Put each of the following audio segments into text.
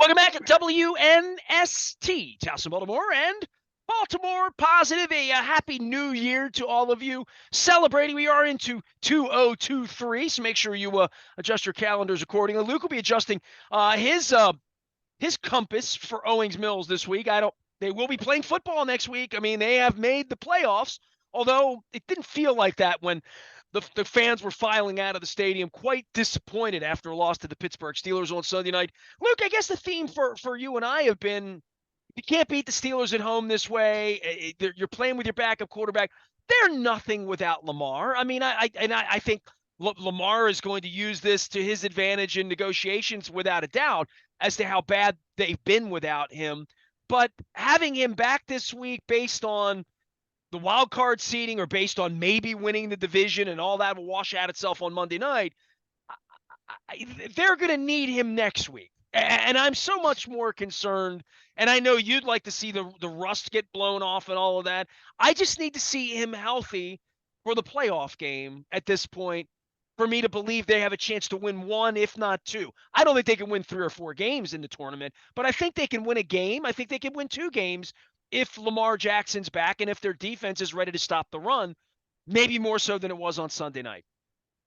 Welcome back to WNST, Towson, Baltimore, and Baltimore Positive. A happy new year to all of you celebrating. We are into 2023, so make sure you adjust your calendars accordingly. Luke will be adjusting his compass for Owings Mills this week. They will be playing football next week. I mean, they have made the playoffs, although it didn't feel like that when the fans were filing out of the stadium, quite disappointed after a loss to the Pittsburgh Steelers on Sunday night. Luke, I guess the theme for you and I have been, you can't beat the Steelers at home this way. You're playing with your backup quarterback. They're nothing without Lamar. I mean, I think Lamar is going to use this to his advantage in negotiations without a doubt as to how bad they've been without him. But having him back this week based on the wild card seeding or based on maybe winning the division and all that will wash out itself on Monday night, they're going to need him next week. And I'm so much more concerned. And I know you'd like to see the rust get blown off and all of that. I just need to see him healthy for the playoff game at this point for me to believe they have a chance to win one, if not two. I don't think they can win 3 or 4 games in the tournament, but I think they can win a game. I think they can win 2 games if Lamar Jackson's back and if their defense is ready to stop the run, maybe more so than it was on Sunday night.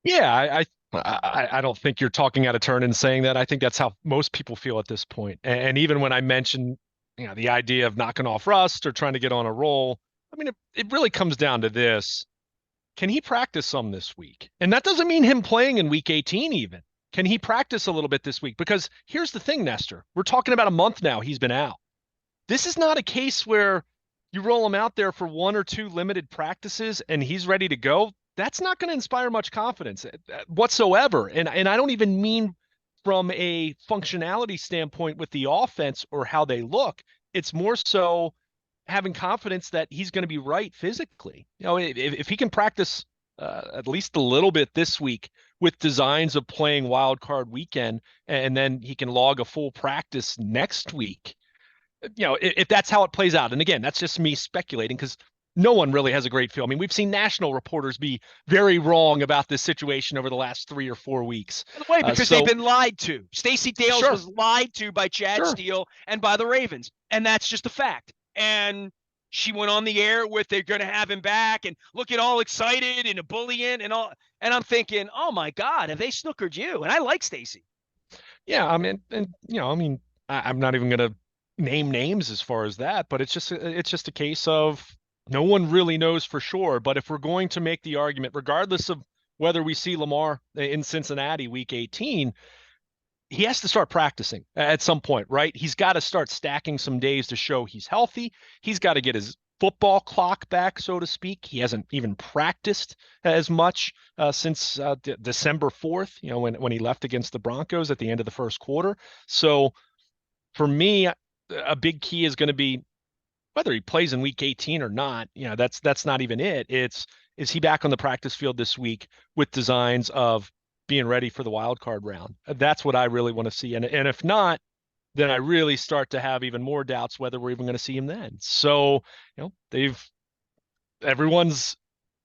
Yeah, I don't think you're talking out of turn in saying that. I think that's how most people feel at this point. And even when I mentioned, the idea of knocking off rust or trying to get on a roll, I mean, it really comes down to this. Can he practice some this week? And that doesn't mean him playing in week 18 even. Can he practice a little bit this week? Because here's the thing, Nestor. We're talking about a month now he's been out. This is not a case where you roll him out there for 1 or 2 limited practices and he's ready to go. That's not going to inspire much confidence whatsoever. And I don't even mean from a functionality standpoint with the offense or how they look. It's more so having confidence that he's going to be right physically. If he can practice at least a little bit this week with designs of playing wild card weekend, and then he can log a full practice next week, if that's how it plays out. And again, that's just me speculating because no one really has a great feel. I mean, we've seen national reporters be very wrong about this situation over the last 3 or 4 weeks. By the way, because they've been lied to. Stacey Dales Sure. was lied to by Chad Sure. Steele and by the Ravens. And that's just a fact. And she went on the air with they're going to have him back and looking all excited and a bullying and all. And I'm thinking, oh my God, have they snookered you? And I like Stacey. Yeah, I mean, I'm not even going to name names as far as that, but it's just a case of no one really knows for sure. But if we're going to make the argument, regardless of whether we see Lamar in Cincinnati week 18, he has to start practicing at some point, right? He's got to start stacking some days to show he's healthy. He's got to get his football clock back, so to speak. He hasn't even practiced as much since December 4th, when he left against the Broncos at the end of the first quarter. So for me, a big key is going to be whether he plays in week 18 or not. That's not even it. Is he back on the practice field this week with designs of being ready for the wild card round? That's what I really want to see. And if not, then I really start to have even more doubts whether we're even going to see him then. So, everyone's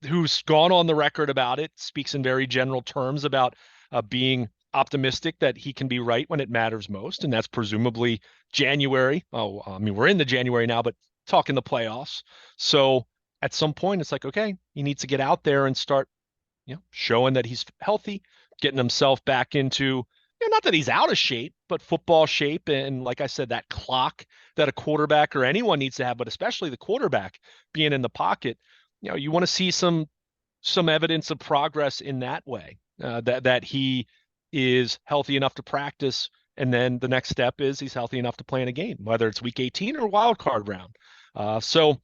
who's gone on the record about it speaks in very general terms about being optimistic that he can be right when it matters most. And that's presumably January. Oh, I mean, we're in the January now, but talking the playoffs. So at some point it's like, okay, he needs to get out there and start, showing that he's healthy, getting himself back into, not that he's out of shape, but football shape. And like I said, that clock that a quarterback or anyone needs to have, but especially the quarterback being in the pocket, you want to see some evidence of progress in that way, that he is healthy enough to practice. And then the next step is he's healthy enough to play in a game, whether it's week 18 or wild card round. So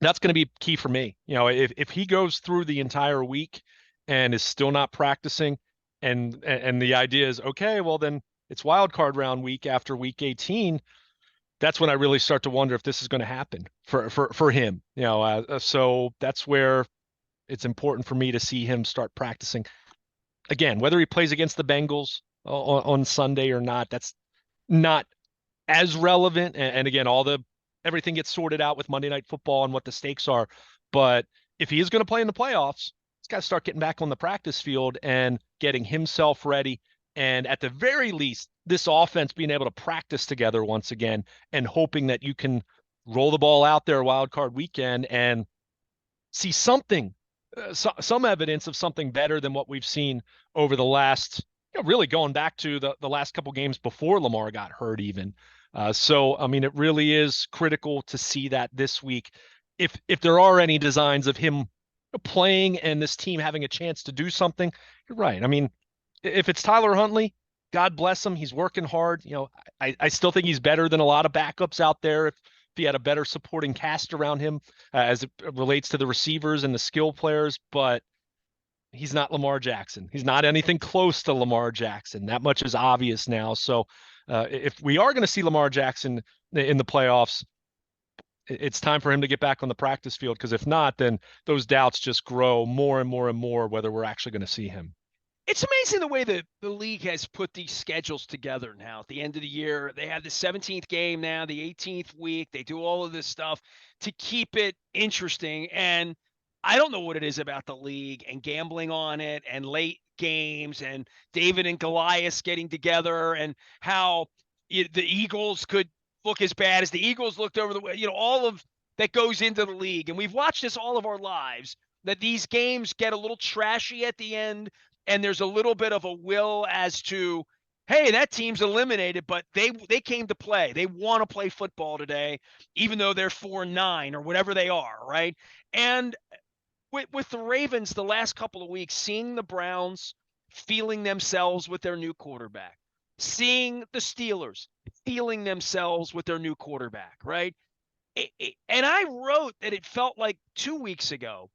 that's going to be key for me. If he goes through the entire week and is still not practicing, and the idea is, okay, well then it's wild card round week after week 18, that's when I really start to wonder if this is going to happen for him. So that's where it's important for me to see him start practicing. Again, whether he plays against the Bengals on Sunday or not, that's not as relevant. And again, everything gets sorted out with Monday Night Football and what the stakes are. But if he is going to play in the playoffs, he's got to start getting back on the practice field and getting himself ready, And at the very least, this offense being able to practice together once again and hoping that you can roll the ball out there wild card weekend and see something, some evidence of something better than what we've seen over the last, really going back to the last couple games before Lamar got hurt even. So, I mean, it really is critical to see that this week. If there are any designs of him playing and this team having a chance to do something, you're right. I mean, if it's Tyler Huntley, God bless him. He's working hard. I still think he's better than a lot of backups out there. If he had a better supporting cast around him as it relates to the receivers and the skill players, but he's not Lamar Jackson. He's not anything close to Lamar Jackson. That much is obvious now. So if we are going to see Lamar Jackson in the playoffs, it's time for him to get back on the practice field, because if not, then those doubts just grow more and more and more whether we're actually going to see him. It's amazing the way the league has put these schedules together now. At the end of the year, they have the 17th game now, the 18th week. They do all of this stuff to keep it interesting. And I don't know what it is about the league and gambling on it and late games and David and Goliath getting together and how the Eagles could look as bad as the Eagles looked over the, all of that goes into the league. And we've watched this all of our lives, that these games get a little trashy at the end, and there's a little bit of a will as to, hey, that team's eliminated, but they came to play. They want to play football today, even though they're 4-9 or whatever they are, right? And with the Ravens the last couple of weeks, seeing the Browns feeling themselves with their new quarterback, seeing the Steelers feeling themselves with their new quarterback, right? And I wrote that it felt like 2 weeks ago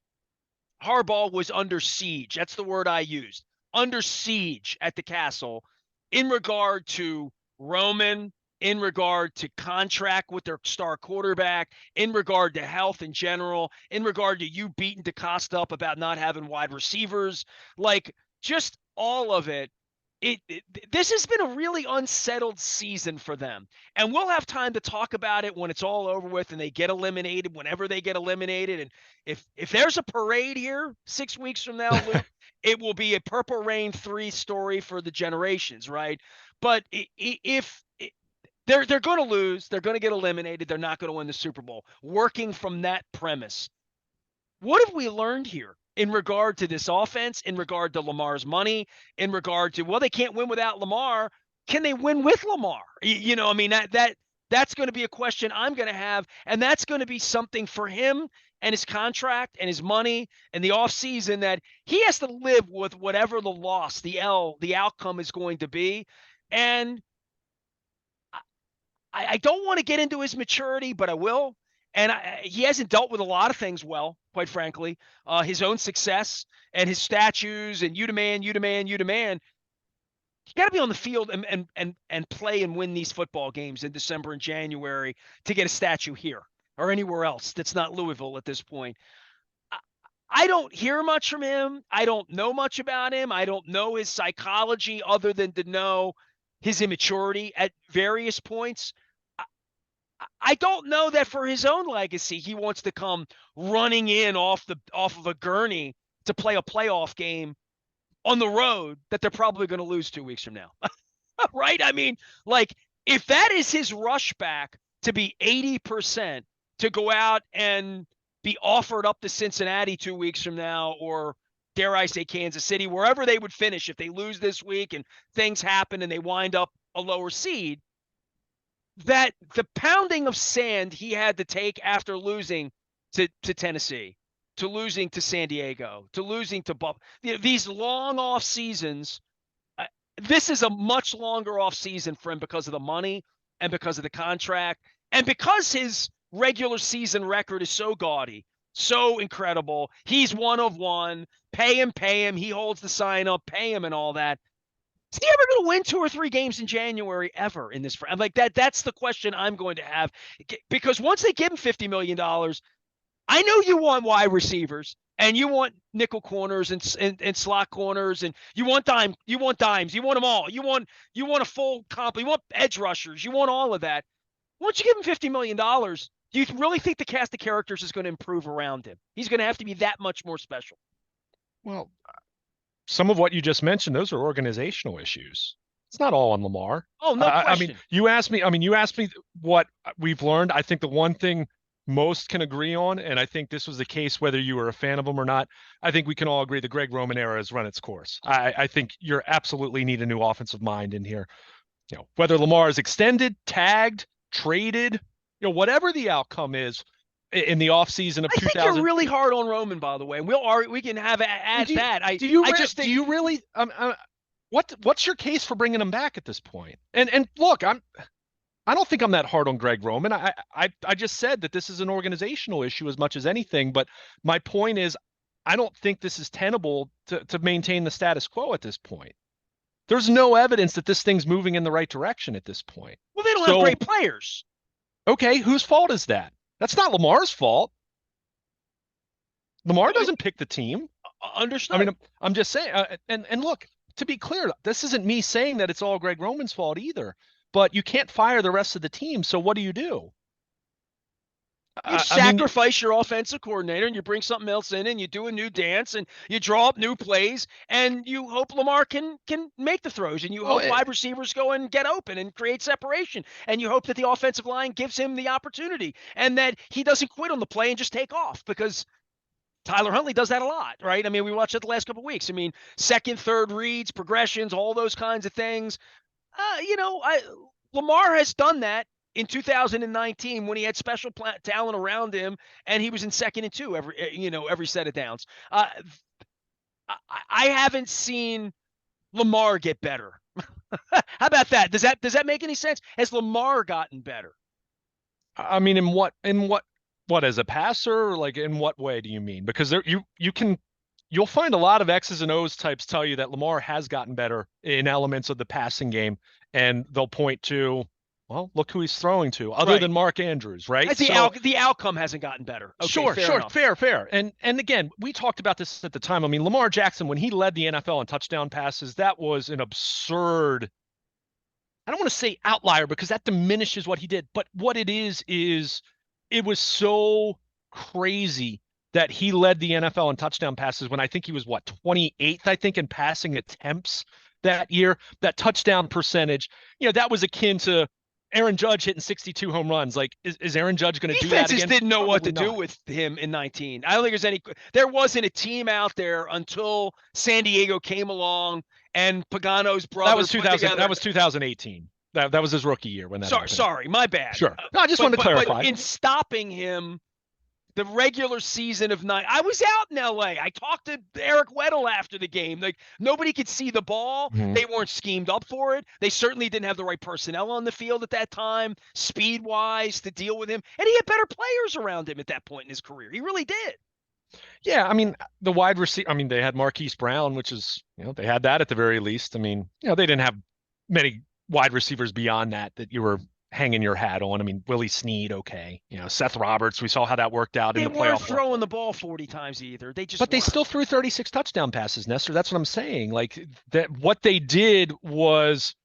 Harbaugh was under siege. That's the word I used. Under siege at the castle in regard to Roman, in regard to contract with their star quarterback, in regard to health in general, in regard to you beating DeCosta up about not having wide receivers, like just all of it. This has been a really unsettled season for them, and we'll have time to talk about it when it's all over with and they get eliminated, whenever they get eliminated. And if there's a parade here 6 weeks from now, Luke, it will be a Purple Rain 3 story for the generations, right? But if they're going to lose, they're going to get eliminated, they're not going to win the Super Bowl. Working from that premise, what have we learned here in regard to this offense, in regard to Lamar's money, in regard to, well, they can't win without Lamar. Can they win with Lamar? I mean, that's going to be a question I'm going to have, and that's going to be something for him and his contract and his money and the offseason that he has to live with, whatever the loss, the outcome is going to be. And I don't want to get into his maturity, but I will. And he hasn't dealt with a lot of things well, quite frankly. His own success and his statues and you demand. You got to be on the field and play and win these football games in December and January to get a statue here or anywhere else that's not Louisville at this point. I don't hear much from him. I don't know much about him. I don't know his psychology other than to know his immaturity at various points. I don't know that for his own legacy, he wants to come running in off of a gurney to play a playoff game on the road that they're probably going to lose 2 weeks from now. Right? I mean, like, if that is his rush back to be 80%, to go out and be offered up to Cincinnati 2 weeks from now, or dare I say Kansas City, wherever they would finish if they lose this week and things happen and they wind up a lower seed, that the pounding of sand he had to take after losing to Tennessee, to losing to San Diego, to losing to these long off seasons, this is a much longer off season for him because of the money and because of the contract and because his regular season record is so gaudy, so incredible. He's one of one. Pay him. He holds the sign up. Pay him and all that. Is he ever going to win 2 or 3 games in January ever in this? I'm like that. That's the question I'm going to have, because once they give him $50 million, I know you want wide receivers and you want nickel corners and slot corners and you want dimes. You want them all. You want a full comp. You want edge rushers. You want all of that. Once you give him $50 million, do you really think the cast of characters is going to improve around him? He's going to have to be that much more special. Well, some of what you just mentioned, those are organizational issues. It's not all on Lamar. Oh, no I mean, question. you asked me what we've learned. I think the one thing most can agree on, and I think this was the case whether you were a fan of him or not, I think we can all agree the Greg Roman era has run its course. I think you're absolutely need a new offensive mind in here. Whether Lamar is extended, tagged, traded, whatever the outcome is in the offseason of I think you're 2000. really hard on Roman, by the way. And we can have add Do you, that. do I just do think you really what's your case for bringing him back at this point? And look, I don't think I'm that hard on Greg Roman. I just said that this is an organizational issue as much as anything, but my point is I don't think this is tenable to maintain the status quo at this point. There's no evidence that this thing's moving in the right direction at this point. well, they don't have So, great players. okay, whose fault is that? That's not Lamar's fault. Lamar doesn't pick the team. I Understood. mean, I'm just saying, and look, to be clear, this isn't me saying that it's all Greg Roman's fault either. But you can't fire the rest of the team. So what do you do? You I mean, sacrifice your offensive coordinator and you bring something else in and you do a new dance and you draw up new plays and you hope Lamar can make the throws and you well, hope wide receivers go and get open and create separation and you hope that the offensive line gives him the opportunity and that he doesn't quit on the play and just take off because Tyler Huntley does that a lot, right? I mean, we watched it the last couple of weeks. I mean, second, third reads, progressions, all those kinds of things. Lamar has done that in 2019 when he had special talent around him and he was in second and two every set of downs. I haven't seen Lamar get better. How about that? Does that make any sense? Has Lamar gotten better? I mean, what as a passer, like in what way do you mean? Because you'll find a lot of X's and O's types tell you that Lamar has gotten better in elements of the passing game, and they'll point to, well, look who he's throwing to, other Right. than Mark Andrews, right? As the outcome hasn't gotten better. Okay, Sure, fair enough. fair. And again, we talked about this at the time. I mean, Lamar Jackson, when he led the NFL in touchdown passes, that was an absurd, I don't want to say outlier because that diminishes what he did, but what it is it was so crazy that he led the NFL in touchdown passes when I think he was 28th, I think, in passing attempts that year. That touchdown percentage, that was akin to Aaron Judge hitting 62 home runs. Like, is Aaron Judge going to do that Defenses again? didn't know what to Probably do not. with him in 19. I don't think there wasn't a team out there until San Diego came along and Pagano's That brother was put 2000. together. That was 2018. That was his rookie year when that happened. Sorry, my bad. Sure. No, I just But wanted to but clarify. in stopping him, the regular season of nine, I was out in LA. I talked to Eric Weddle after the game. Like nobody could see the ball. Mhm. They weren't schemed up for it. They certainly didn't have the right personnel on the field at that time, speed wise, to deal with him. And he had better players around him at that point in his career. He really did. Yeah, I mean, the wide receiver, I mean, they had Marquise Brown, which is, they had that at the very least. I mean, they didn't have many wide receivers beyond that you were hanging your hat on. I mean, Willie Snead, okay. Seth Roberts, we saw how that worked out in They the weren't playoff run. throwing the ball 40 times either. They just But they weren't. still threw 36 touchdown passes, Nestor. That's what I'm saying. Like that what they did was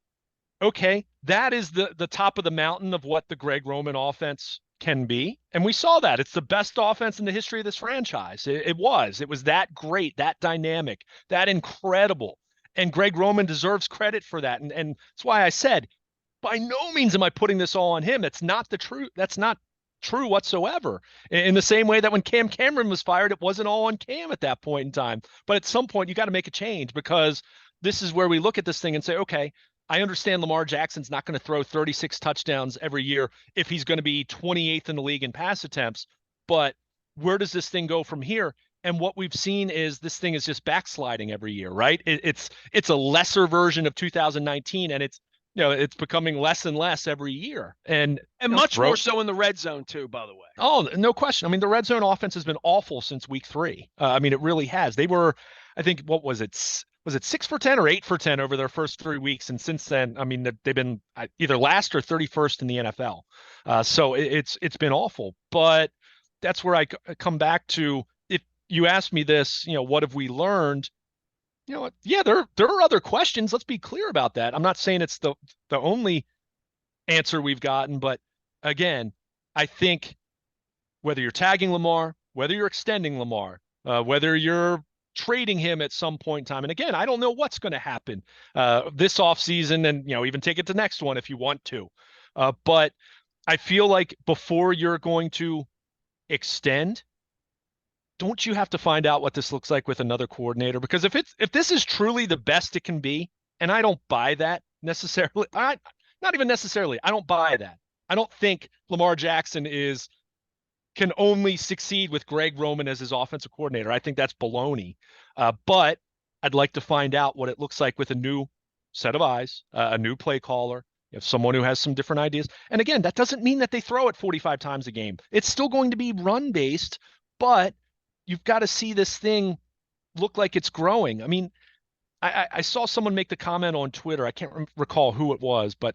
okay, that is the top of the mountain of what the Greg Roman offense can be. And we saw that. It's the best offense in the history of this franchise. It was. It was that great, that dynamic, that incredible. And Greg Roman deserves credit for that. And that's why I said, by no means am I putting this all on him. That's not true whatsoever. In the same way that when Cam Cameron was fired, it wasn't all on Cam at that point in time. But at some point, you got to make a change because this is where we look at this thing and say, okay, I understand Lamar Jackson's not going to throw 36 touchdowns every year if he's going to be 28th in the league in pass attempts. But where does this thing go from here? And what we've seen is this thing is just backsliding every year, right? It's a lesser version of 2019, and it's becoming less and less every year. And much more so in the red zone too, by the way. Oh, no question. I mean, the red zone offense has been awful since week 3. I mean, it really has. They were, I think, what was it? Was it 6 for 10 or 8 for 10 over their first 3 weeks? And since then, I mean, they've been either last or 31st in the NFL. So it's been awful. But that's where I come back to. If you ask me this, what have we learned? Yeah, there are other questions. Let's be clear about that. I'm not saying it's the only answer we've gotten, but again, I think whether you're tagging Lamar, whether you're extending Lamar, whether you're trading him at some point in time. And again, I don't know what's going to happen this offseason, and even take it to next one if you want to. But I feel like before you're going to extend, don't you have to find out what this looks like with another coordinator? Because if this is truly the best it can be, and I don't buy that necessarily, not even necessarily, I don't buy that. I don't think Lamar Jackson can only succeed with Greg Roman as his offensive coordinator. I think that's baloney. But I'd like to find out what it looks like with a new set of eyes, a new play caller, someone who has some different ideas. And again, that doesn't mean that they throw it 45 times a game. It's still going to be run based, but you've got to see this thing look like it's growing. I mean, I saw someone make the comment on Twitter. I can't recall who it was, but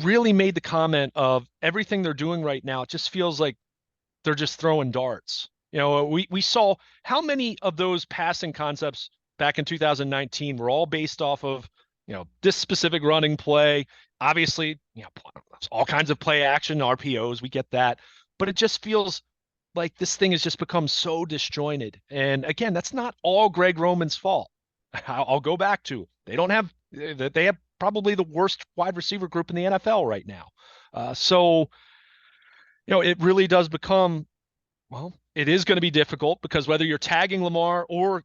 really made the comment of everything they're doing right now. It just feels like they're just throwing darts. We saw how many of those passing concepts back in 2019 were all based off of, this specific running play. Obviously, all kinds of play action, RPOs, we get that. But it just feels like this thing has just become so disjointed. And again, that's not all Greg Roman's fault. I'll go back to they have probably the worst wide receiver group in the NFL right now. So it really does become, well, it is going to be difficult because whether you're tagging Lamar or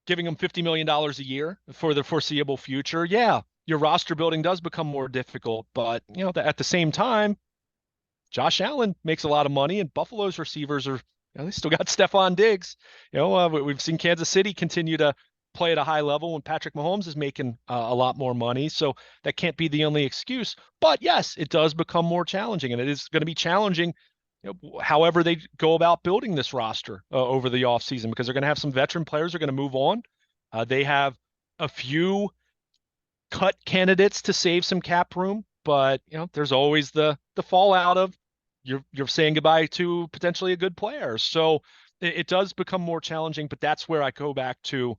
giving him $50 million a year for the foreseeable future, yeah, your roster building does become more difficult. But, at the same time, Josh Allen makes a lot of money, and Buffalo's receivers are, they still got Stephon Diggs. We've seen Kansas City continue to play at a high level when Patrick Mahomes is making a lot more money. So that can't be the only excuse. But yes, it does become more challenging, and it is going to be challenging however they go about building this roster over the offseason, because they're going to have some veteran players are going to move on. They have a few cut candidates to save some cap room, but there's always the fallout of you're saying goodbye to potentially a good player. So it does become more challenging, but that's where I go back to,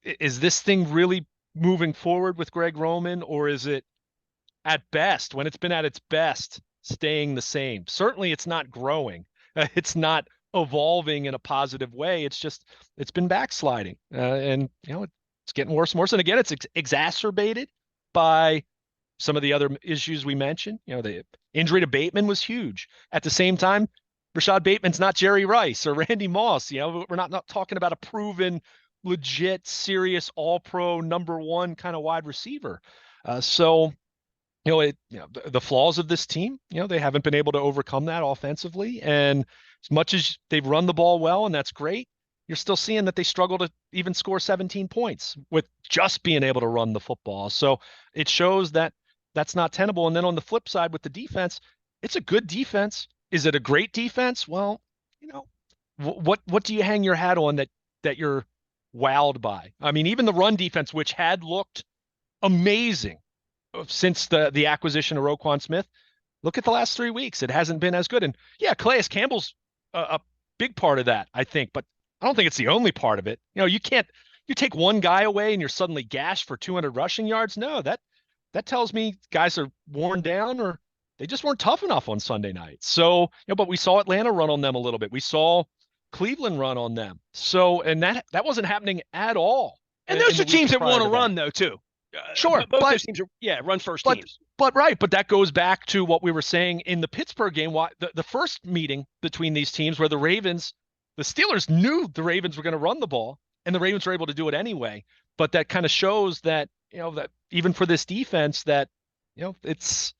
is this thing really moving forward with Greg Roman, or is it at best, when it's been at its best, staying the same? Certainly it's not growing. It's not evolving in a positive way. It's been backsliding. And it's getting worse and worse. And again, it's exacerbated by some of the other issues we mentioned. The injury to Bateman was huge. At the same time, Rashad Bateman's not Jerry Rice or Randy Moss. We're not talking about a proven, legit, serious, all-pro, number one kind of wide receiver. So the flaws of this team, they haven't been able to overcome that offensively. And as much as they've run the ball well, and that's great, you're still seeing that they struggle to even score 17 points with just being able to run the football. So it shows that that's not tenable. And then on the flip side with the defense, it's a good defense. Is it a great defense? Well, what do you hang your hat on that you're wowed by? I mean, even the run defense, which had looked amazing since the acquisition of Roquan Smith, look at the last 3 weeks. It hasn't been as good. And yeah, Calais Campbell's a big part of that, I think, but I don't think it's the only part of it. You take one guy away and you're suddenly gashed for 200 rushing yards. No, that tells me guys are worn down, or they just weren't tough enough on Sunday night. So, but we saw Atlanta run on them a little bit. We saw Cleveland run on them. So, and that wasn't happening at all. And those are teams that want to run, though, too. Sure, both those teams are run first teams. But that goes back to what we were saying in the Pittsburgh game. The first meeting between these teams, where the Steelers knew the Ravens were going to run the ball, and the Ravens were able to do it anyway. But that kind of shows that that even for this defense, that it's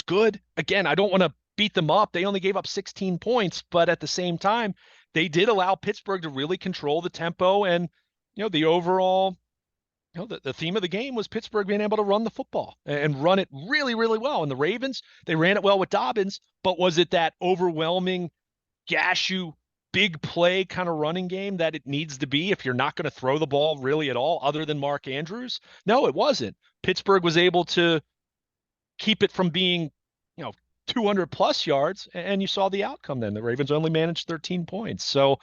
good. Again, I don't want to beat them up. They only gave up 16 points, but at the same time, they did allow Pittsburgh to really control the tempo, and the overall. The theme of the game was Pittsburgh being able to run the football and run it really, really well. And the Ravens, they ran it well with Dobbins, but was it that overwhelming, gash you, big play kind of running game that it needs to be if you're not going to throw the ball really at all, other than Mark Andrews? No, it wasn't. Pittsburgh was able to keep it from being, 200 plus yards, and you saw the outcome then. The Ravens only managed 13 points. So,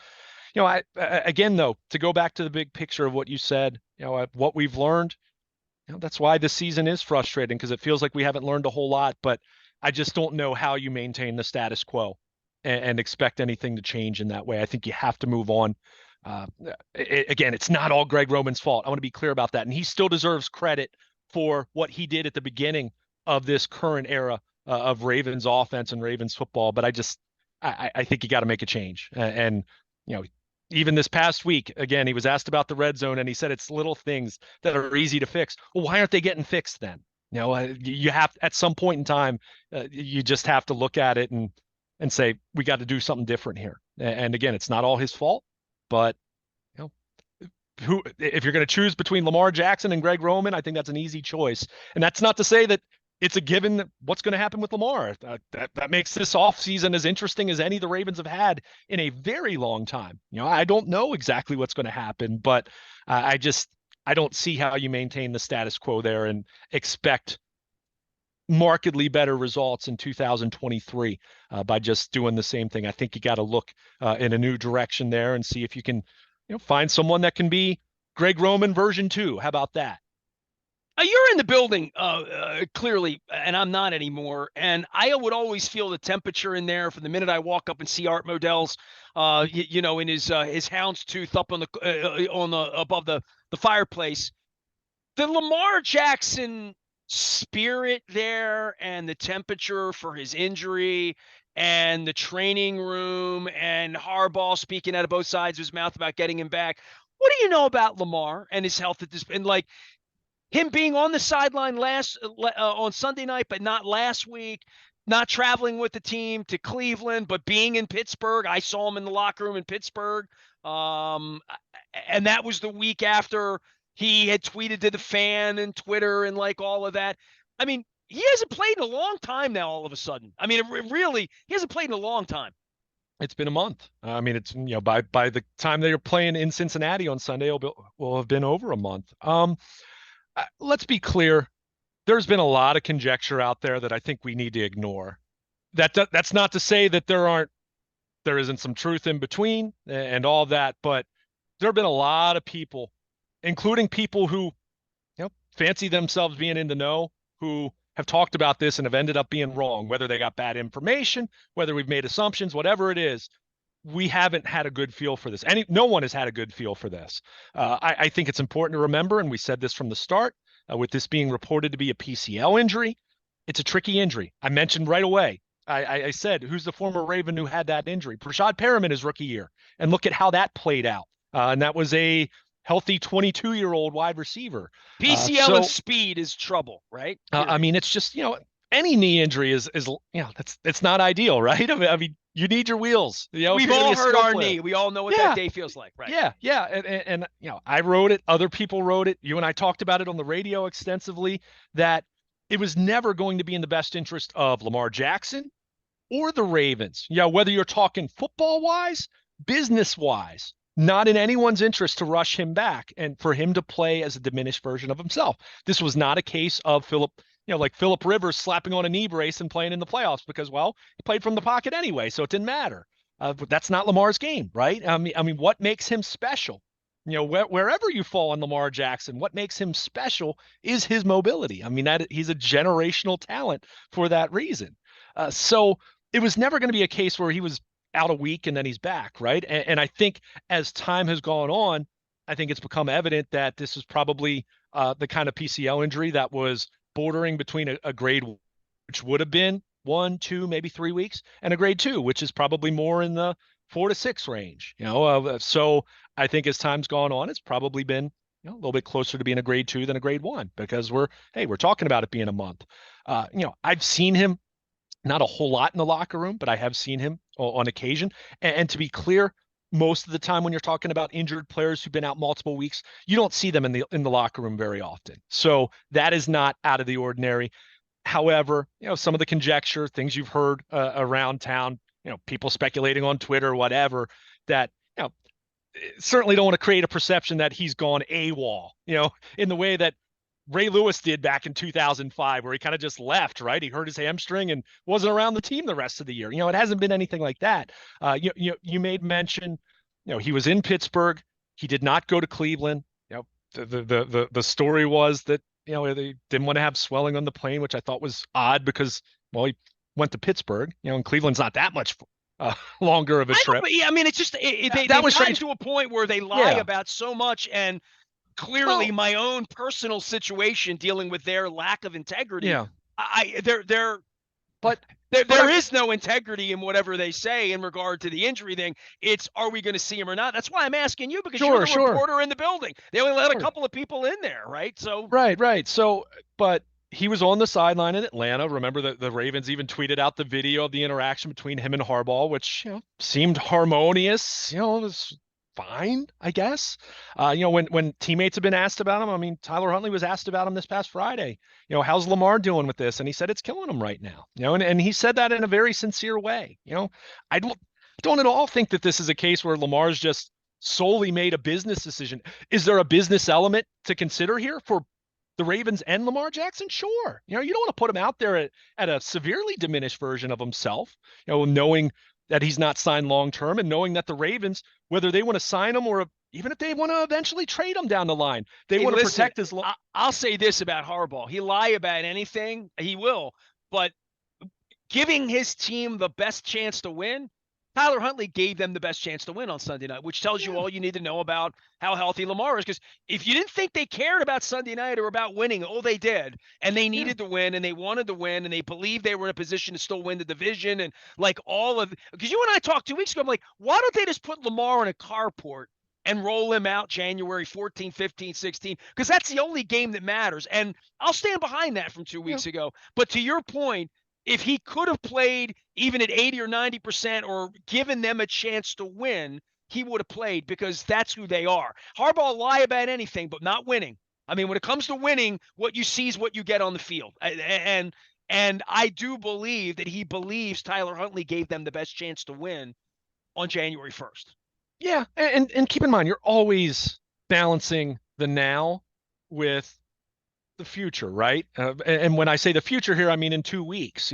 again, though, to go back to the big picture of what you said, what we've learned, that's why this season is frustrating, because it feels like we haven't learned a whole lot, but I just don't know how you maintain the status quo and expect anything to change in that way. I think you have to move on. Uh, Again, it's not all Greg Roman's fault. I want to be clear about that. And he still deserves credit for what he did at the beginning of this current era of Ravens offense and Ravens football. But I think you got to make a change. And, you know, even this past week, again, he was asked about the red zone and he said it's little things that are easy to fix. Well, why aren't they getting fixed then? You have at some point in time, you just have to look at it and say, we got to do something different here. And again, it's not all his fault, but you know, who if you're going to choose between Lamar Jackson and Greg Roman, I think that's an easy choice. And that's not to say that it's a given that what's going to happen with Lamar. That makes this offseason as interesting as any the Ravens have had in a very long time. I don't know exactly what's going to happen, but I don't see how you maintain the status quo there and expect markedly better results in 2023 by just doing the same thing. I think you got to look in a new direction there and see if you can, find someone that can be Greg Roman version 2. How about that? You're in the building, clearly, and I'm not anymore. And I would always feel the temperature in there from the minute I walk up and see Art Modell's, in his houndstooth up on the above the fireplace. The Lamar Jackson spirit there and the temperature for his injury and the training room and Harbaugh speaking out of both sides of his mouth about getting him back. What do you know about Lamar and his health at this? And like him being on the sideline on Sunday night, but not last week, not traveling with the team to Cleveland, but being in Pittsburgh. I saw him in the locker room in Pittsburgh. And that was the week after he had tweeted to the fan and Twitter and like all of that. I mean, he hasn't played in a long time now, all of a sudden. I mean, really, he hasn't played in a long time. It's been a month. I mean, it's, by the time they were playing in Cincinnati on Sunday, will have been over a month. Let's be clear. There's been a lot of conjecture out there that I think we need to ignore. That's not to say that there isn't some truth in between and all that, but there have been a lot of people, including people who, fancy themselves being in the know, who have talked about this and have ended up being wrong, whether they got bad information, whether we've made assumptions, whatever it is. We haven't had a good feel for this. No one has had a good feel for this. I think it's important to remember, and we said this from the start, with this being reported to be a PCL injury, it's a tricky injury. I mentioned right away. I said, who's the former Raven who had that injury? Rashad Perriman his rookie year. And look at how that played out. And that was a healthy 22-year-old wide receiver. PCL and speed is trouble, right? I mean, it's just, any knee injury is it's not ideal, right? I mean, you need your wheels. We've all hurt our knee. We all know what that day feels like, right? Yeah. And I wrote it. Other people wrote it. You and I talked about it on the radio extensively, that it was never going to be in the best interest of Lamar Jackson or the Ravens. Whether you're talking football-wise, business-wise, not in anyone's interest to rush him back and for him to play as a diminished version of himself. This was not a case of Philip Rivers slapping on a knee brace and playing in the playoffs because, well, he played from the pocket anyway, so it didn't matter. But that's not Lamar's game, right? I mean, what makes him special? Wherever you fall on Lamar Jackson, what makes him special is his mobility. I mean, he's a generational talent for that reason. So it was never going to be a case where he was out a week and then he's back, right? And I think as time has gone on, I think it's become evident that this is probably the kind of PCL injury that was bordering between a grade, which would have been 1, 2, maybe 3 weeks, and a grade 2, which is probably more in the 4 to 6 range. So I think as time's gone on, it's probably been a little bit closer to being a grade 2 than a grade 1 because we're talking about it being a month. I've seen him not a whole lot in the locker room, but I have seen him on occasion. And to be clear, most of the time when you're talking about injured players who've been out multiple weeks, you don't see them in the locker room very often. So that is not out of the ordinary. However, some of the conjecture, things you've heard around town, people speculating on Twitter, whatever, that certainly don't want to create a perception that he's gone AWOL, in the way that Ray Lewis did back in 2005, where he kind of just left, right? He hurt his hamstring and wasn't around the team the rest of the year. It hasn't been anything like that. You made mention, he was in Pittsburgh. He did not go to Cleveland. The story was that, they didn't want to have swelling on the plane, which I thought was odd because, well, he went to Pittsburgh, and Cleveland's not that much longer of a I know, trip. but yeah, I mean, it's just That they've was gotten strange. to a point where they lie Yeah. about so much, and clearly Well, my own personal situation dealing with their lack of integrity. yeah. I they're But but there I is no integrity in whatever they say in regard to the injury thing. It's, are we going to see him or not? That's why I'm asking you, because you're sure, the sure. reporter in the building. They only let a Sure. couple of people in there, right? So Right, right. So, but he was on the sideline in Atlanta. Remember that the Ravens even tweeted out the video of the interaction between him and Harbaugh, which, seemed harmonious. It was fine, I guess. When teammates have been asked about him, I mean, Tyler Huntley was asked about him this past Friday. How's Lamar doing with this? And he said it's killing him right now. And he said that in a very sincere way. I don't at all think that this is a case where Lamar's just solely made a business decision. Is there a business element to consider here for the Ravens and Lamar Jackson? Sure. You don't want to put him out there at a severely diminished version of himself, knowing that he's not signed long term and knowing that the Ravens, whether they want to sign him or even if they want to eventually trade him down the line, they hey, want to listen, protect his. I'll say this about Harbaugh: he lie about anything, he will, but giving his team the best chance to win, Tyler Huntley gave them the best chance to win on Sunday night, which tells you Yeah, all you need to know about how healthy Lamar is. Because if you didn't think they cared about Sunday night or about winning, oh, they did. And they yeah, needed to win, and they wanted to win, and they believed they were in a position to still win the division. And like all of, because you and I talked 2 weeks ago, I'm like, why don't they just put Lamar in a carport and roll him out January 14, 15, 16? Because that's the only game that matters. And I'll stand behind that from two yeah, weeks ago. But to your point, if he could have played even at 80 or 90% or given them a chance to win, he would have played, because that's who they are. Harbaugh lie about anything, but not winning. I mean, when it comes to winning, what you see is what you get on the field. And I do believe that he believes Tyler Huntley gave them the best chance to win on January 1st. yeah. And keep in mind, you're always balancing the now with the future, right? And when I say the future here, I mean in 2 weeks.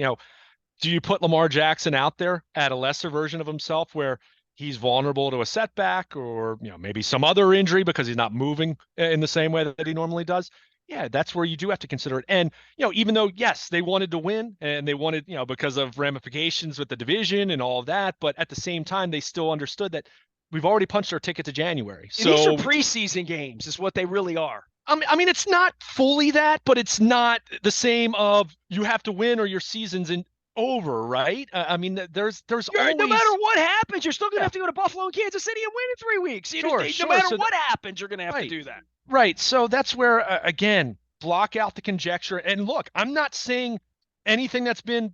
Do you put Lamar Jackson out there at a lesser version of himself where he's vulnerable to a setback or maybe some other injury because he's not moving in the same way that he normally does? Yeah, that's where you do have to consider it. And even though yes, they wanted to win and they wanted, because of ramifications with the division and all of that, but at the same time they still understood that we've already punched our ticket to January. These are So preseason games, is what they really are. I mean, it's not fully that, but it's not the same of you have to win or your season's over, right? I mean, there's No matter always what happens, you're still going to yeah, have to go to Buffalo and Kansas City and win in 3 weeks. sure, No sure. matter So what happens, you're going to have to right, do that. right. So that's where again, block out the conjecture. And look, I'm not saying anything that's been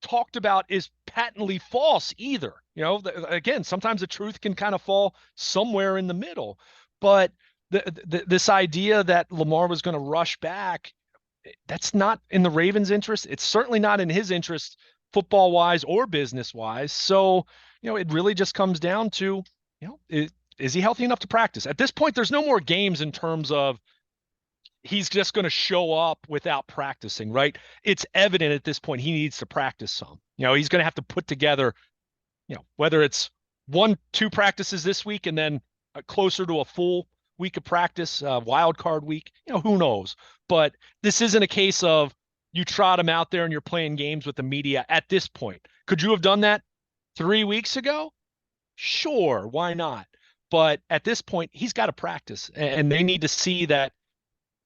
talked about is patently false either. Again, sometimes the truth can kind of fall somewhere in the middle, but this idea that Lamar was going to rush back, that's not in the Ravens' interest. It's certainly not in his interest, football wise or business wise. So, it really just comes down to, is he healthy enough to practice? At this point, there's no more games in terms of he's just going to show up without practicing, right? It's evident at this point he needs to practice some. He's going to have to put together, whether it's 1, 2 practices this week and then closer to a full week of practice, wild card week. Who knows? But this isn't a case of you trot him out there and you're playing games with the media at this point. Could you have done that 3 weeks ago? Sure, why not? But at this point, he's got to practice, and they need to see that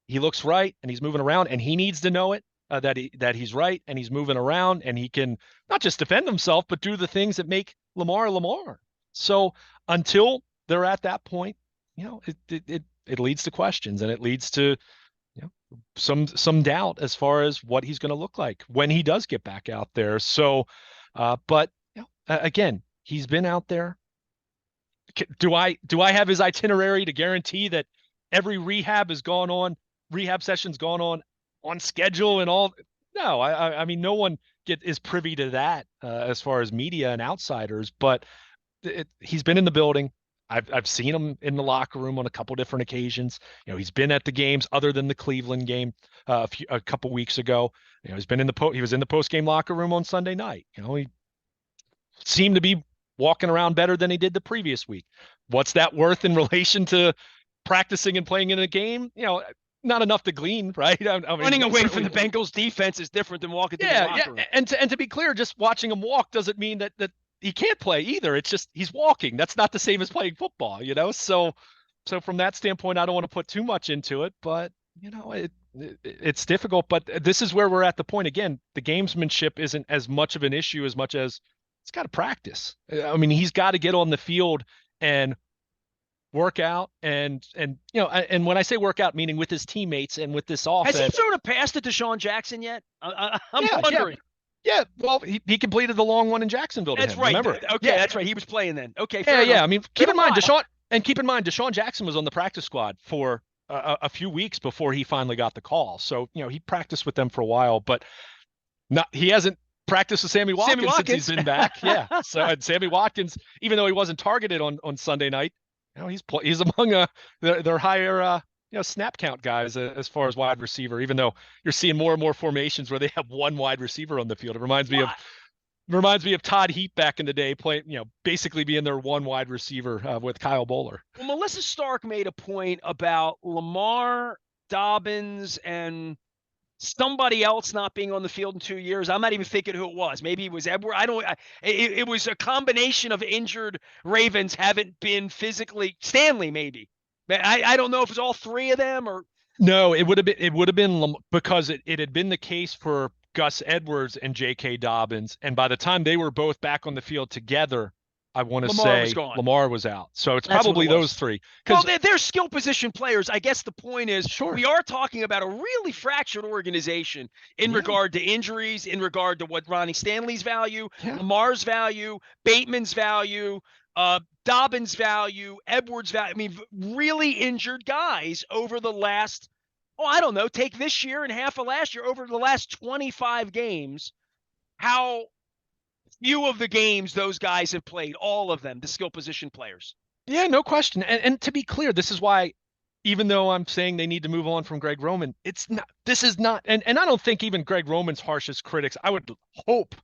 he looks right and he's moving around, and he needs to know it, that he's right and he's moving around and he can not just defend himself but do the things that make Lamar Lamar. So until they're at that point, it leads to questions, and it leads to some doubt as far as what he's going to look like when he does get back out there. So, but again, he's been out there. Do I have his itinerary to guarantee that every rehab session's gone on schedule and all? No, I mean, no one is privy to that as far as media and outsiders, but he's been in the building. I've seen him in the locker room on a couple different occasions. He's been at the games other than the Cleveland game a couple weeks ago. He's been he was in the post game locker room on Sunday night. He seemed to be walking around better than he did the previous week. What's that worth in relation to practicing and playing in a game? Not enough to glean, right? I mean, Running away from the Bengals defense is different than walking through the yeah, yeah. locker room. And to be clear, just watching him walk doesn't mean that he can't play either. It's just he's walking. That's not the same as playing football, So from that standpoint, I don't want to put too much into it, but it's difficult. But this is where we're at the point again. The gamesmanship isn't as much of an issue as much as it's got to practice. I mean, he's got to get on the field and work out and when I say work out, meaning with his teammates and with this Has he offense. thrown a pass to Deshaun Jackson yet? I'm Yeah, wondering. yeah. Well, he completed the long one in Jacksonville to That's him. right. Remember? Okay, Yeah, that's right. He was playing then. Okay, yeah, fair enough. yeah. I mean, Been a while. Keep in mind, Deshaun Jackson was on the practice squad for a few weeks before he finally got the call. So he practiced with them for a while, but he hasn't practiced with Sammy Watkins since he's been back. Yeah. So and Sammy Watkins, even though he wasn't targeted on Sunday night, he's among their higher snap count guys as far as wide receiver. Even though you're seeing more and more formations where they have one wide receiver on the field, it reminds me of Todd Heap back in the day, playing basically being their one wide receiver with Kyle Bowler. Well, Melissa Stark made a point about Lamar, Dobbins, and somebody else not being on the field in 2 years. I'm not even thinking who it was. Maybe it was Edward. It was a combination of injured Ravens haven't been physically. Stanley, maybe. I don't know if it's all three of them or. No, it would have been because it had been the case for Gus Edwards and J.K. Dobbins, and by the time they were both back on the field together, I want to say Lamar was out. So it's probably those three. Well, they're skill position players. I guess the point is we are talking about a really fractured organization in regard to injuries, in regard to what Ronnie Stanley's value, Lamar's value, Bateman's value, Dobbins' value, Edwards' value. I mean, really injured guys over the last, I don't know, take this year and half of last year, over the last 25 games, how few of the games those guys have played, all of them, the skill position players. Yeah, no question. And to be clear, this is why, even though I'm saying they need to move on from Greg Roman, this is not, and I don't think even Greg Roman's harshest critics, I would hope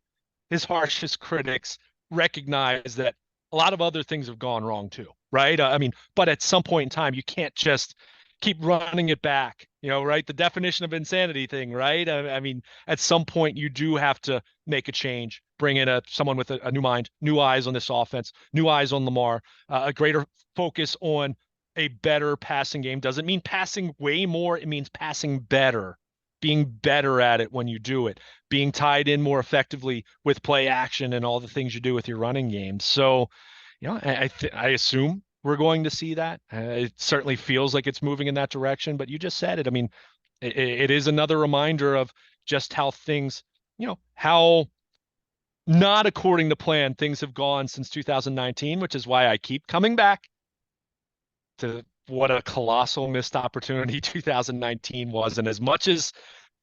his harshest critics recognize that a lot of other things have gone wrong too, right? I mean, but at some point in time, you can't just keep running it back, right? The definition of insanity thing, right? I mean, at some point you do have to make a change, bring in someone with a new mind, new eyes on this offense, new eyes on Lamar, a greater focus on a better passing game. Doesn't mean passing way more. It means passing better, being better at it when you do it, being tied in more effectively with play action and all the things you do with your running game. So, I assume we're going to see that. It certainly feels like it's moving in that direction, but you just said it. I mean, it is another reminder of just how things, how not according to plan things have gone since 2019, which is why I keep coming back to what a colossal missed opportunity 2019 was. And as much as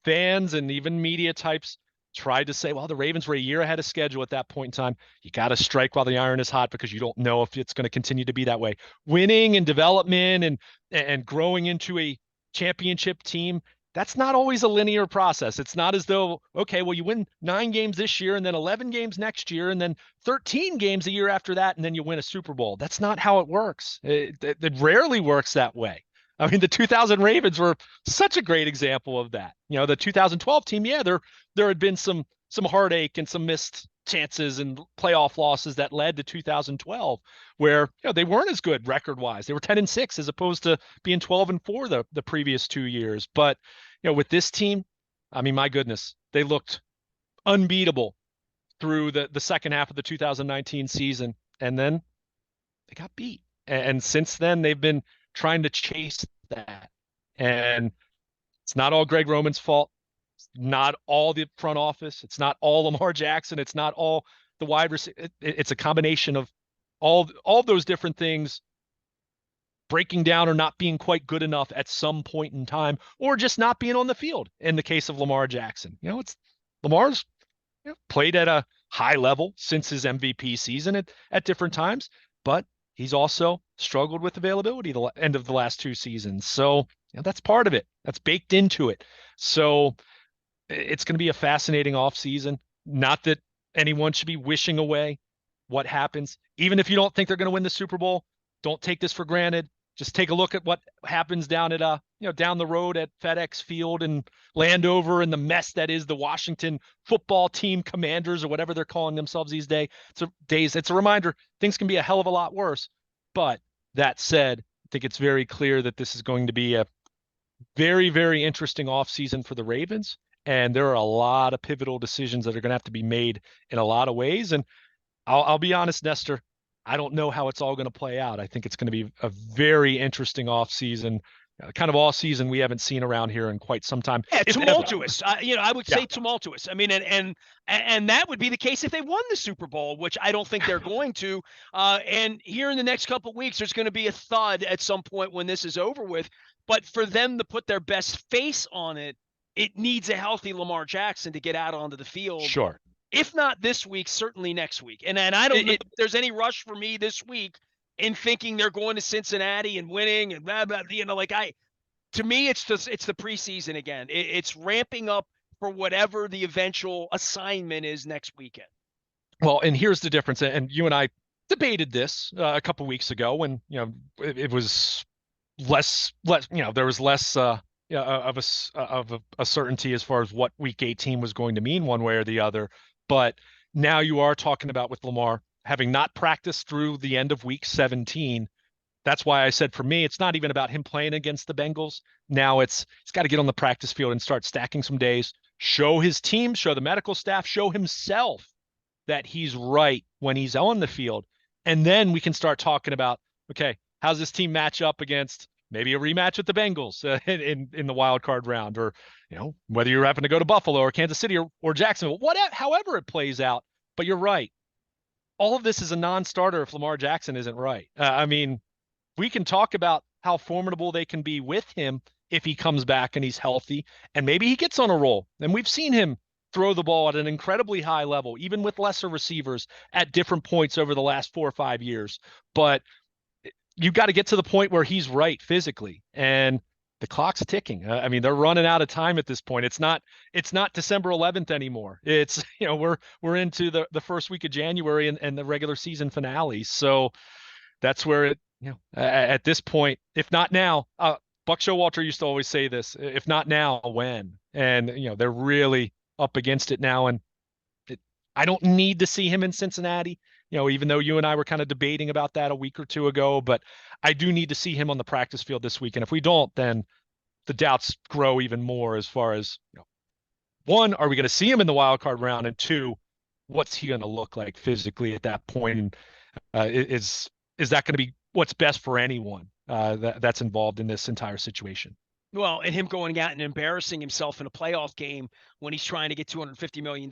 fans and even media types tried to say, well, the Ravens were a year ahead of schedule at that point in time, you got to strike while the iron is hot because you don't know if it's going to continue to be that way. Winning and development and growing into a championship team, that's not always a linear process. It's not as though, okay, well, you win 9 games this year and then 11 games next year and then 13 games a year after that, and then you win a Super Bowl. That's not how it works. It rarely works that way. I mean, the 2000 Ravens were such a great example of that. The 2012 team, there had been some heartache and some missed chances and playoff losses that led to 2012, where they weren't as good record-wise. They were 10-6 as opposed to being 12-4 the previous 2 years. But with this team, I mean, my goodness, they looked unbeatable through the second half of the 2019 season, and then they got beat. And since then, they've been trying to chase that. And it's not all Greg Roman's fault. It's not all the front office. It's not all Lamar Jackson. It's not all the wide receiver. It's a combination of all those different things breaking down or not being quite good enough at some point in time, or just not being on the field. In the case of Lamar Jackson, it's Lamar's played at a high level since his MVP season at different times, but he's also struggled with availability the end of the last 2 seasons. So that's part of it. That's baked into it. So it's going to be a fascinating offseason. Not that anyone should be wishing away what happens. Even if you don't think they're going to win the Super Bowl, don't take this for granted. just take a look at what happens down at down the road at FedEx Field and Landover and the mess that is the Washington football team Commanders or whatever they're calling themselves these days. It's a reminder things can be a hell of a lot worse. But that said, I think it's very clear that this is going to be a very, very interesting offseason for the Ravens. And there are a lot of pivotal decisions that are going to have to be made in a lot of ways. And I'll be honest, Nestor, I don't know how it's all going to play out. I think it's going to be a very interesting offseason, kind of off season we haven't seen around here in quite some time. Yeah, tumultuous. I would say Yeah. tumultuous. I mean, and that would be the case if they won the Super Bowl, which I don't think they're going to. And here in the next couple of weeks, there's going to be a thud at some point when this is over with. But for them to put their best face on it, it needs a healthy Lamar Jackson to get out onto the field. Sure. If not this week, certainly next week. And I don't know if there's any rush for me this week in thinking they're going to Cincinnati and winning and blah, blah, to me, it's the preseason again. It's ramping up for whatever the eventual assignment is next weekend. Well, and here's the difference. And you and I debated this a couple weeks ago when, it was less, there was less of a certainty as far as what week 18 was going to mean one way or the other. But now you are talking about with Lamar having not practiced through the end of week 17. That's why I said for me, it's not even about him playing against the Bengals. Now he's got to get on the practice field and start stacking some days, show his team, show the medical staff, show himself that he's right when he's on the field. And then we can start talking about, okay, how's this team match up against maybe a rematch with the Bengals in the wild card round, or, whether you're having to go to Buffalo or Kansas City or Jacksonville, however it plays out. But you're right. All of this is a non-starter if Lamar Jackson isn't right. We can talk about how formidable they can be with him if he comes back and he's healthy and maybe he gets on a roll. And we've seen him throw the ball at an incredibly high level, even with lesser receivers at different points over the last 4 or 5 years. But you've got to get to the point where he's right physically, and the clock's ticking. They're running out of time at this point. It's not December 11th anymore. It's, we're into the first week of January and the regular season finale. So that's where at this point, if not now, Buck Showalter used to always say this, if not now, when? And, they're really up against it now. And I don't need to see him in Cincinnati, even though you and I were kind of debating about that a week or two ago, but I do need to see him on the practice field this week. And if we don't, then the doubts grow even more as far as, one, are we going to see him in the wild card round? And two, what's he going to look like physically at that point? Is that going to be what's best for anyone that's involved in this entire situation? Well, and him going out and embarrassing himself in a playoff game when he's trying to get $250 million,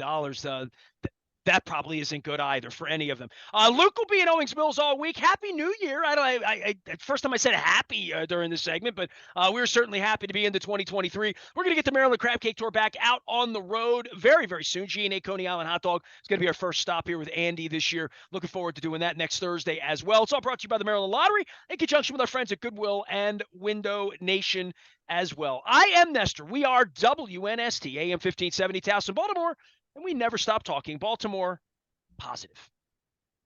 that probably isn't good either for any of them. Luke will be in Owings Mills all week. Happy New Year. I first time I said happy during this segment, but we're certainly happy to be into 2023. We're going to get the Maryland Crab Cake Tour back out on the road very, very soon. G&A Coney Island Hot Dog is going to be our first stop here with Andy this year. Looking forward to doing that next Thursday as well. It's all brought to you by the Maryland Lottery in conjunction with our friends at Goodwill and Window Nation as well. I am Nestor. We are WNST, AM 1570, Towson, Baltimore, and we never stop talking Baltimore positive.